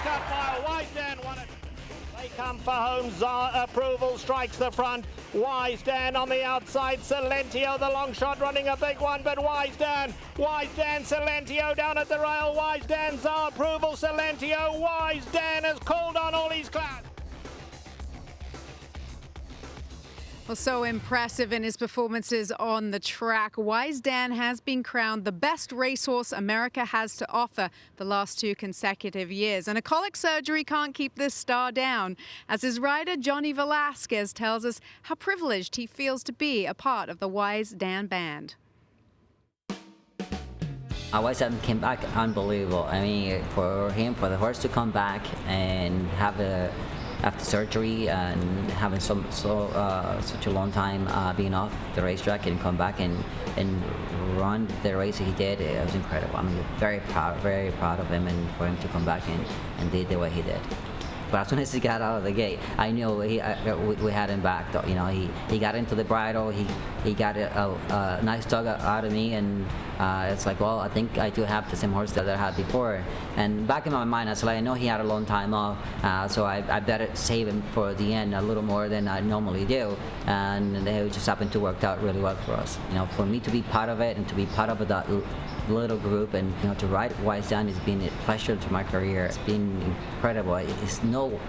cut mile. Wise Dan won it. They come for home. Approval strikes the front. Wise Dan on the outside. Silentio, the long shot, running a big one, but Wise Dan, Silentio down at the rail. Wise Dan, Approval, Silentio. Wise Dan has called on all his class. Well, so impressive in his performances on the track. Wise Dan has been crowned the best racehorse America has to offer the last 2 consecutive years. And a colic surgery can't keep this star down, as his rider Johnny Velasquez tells us how privileged he feels to be a part of the Wise Dan band. Wise Dan came back unbelievable. I mean, for the horse to come back and have after surgery and having such a long time being off the racetrack and come back and run the race he did, it was incredible. I'm very proud of him, and for him to come back and did the way he did. But as soon as he got out of the gate, I knew we had him back. You know, he got into the bridle, he got a nice tug out of me, and it's like, well, I think I do have the same horse that I had before. And back in my mind, I was like, I know he had a long time off, so I better save him for the end a little more than I normally do. And it just happened to work out really well for us. You know, for me to be part of it and to be part of that little group, and you know, to ride Wise Dan has been a pleasure to my career. It's been incredible. It's no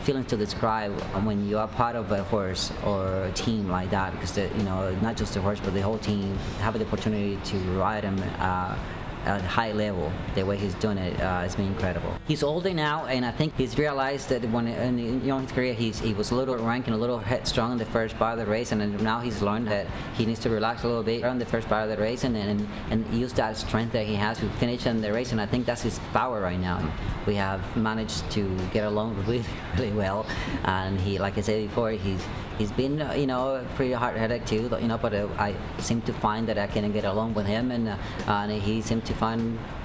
feeling to describe when you are part of a horse or a team like that, because you know, not just the horse but the whole team, have the opportunity to ride him at a high level, the way he's doing it, has been incredible. He's older now, and I think he's realized that when in his career he was a little ranking, a little headstrong in the first part of the race, and now he's learned that he needs to relax a little bit on the first part of the race and use that strength that he has to finish in the race, and I think that's his power right now. We have managed to get along really, really well, and he, like I said before, he's been, you know, pretty hard-headed too, you know, but I seem to find that I can get along with him, and he seemed to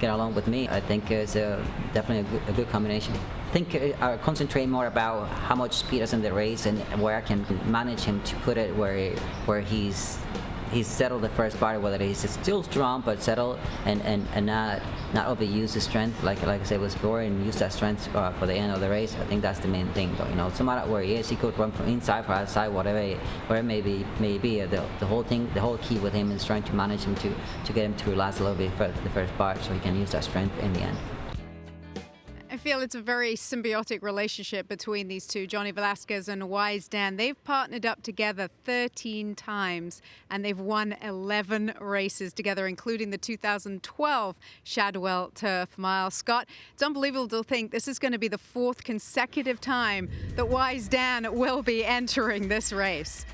get along with me. I think it's definitely a good combination. I think I concentrate more about how much speed is in the race and where I can manage him to put it where he's settled the first part, whether he's still strong but settled and not overuse his strength, like I said before, and use that strength for the end of the race. I think that's the main thing, though. You know, no matter where he is, he could run from inside or outside, whatever it may be. The whole key with him is trying to manage him to get him to relax a little bit for the first part, so he can use that strength in the end. I feel it's a very symbiotic relationship between these two, Johnny Velasquez and Wise Dan. They've partnered up together 13 times, and they've won 11 races together, including the 2012 Shadwell Turf Mile. Scott, it's unbelievable to think this is going to be the 4th consecutive time that Wise Dan will be entering this race.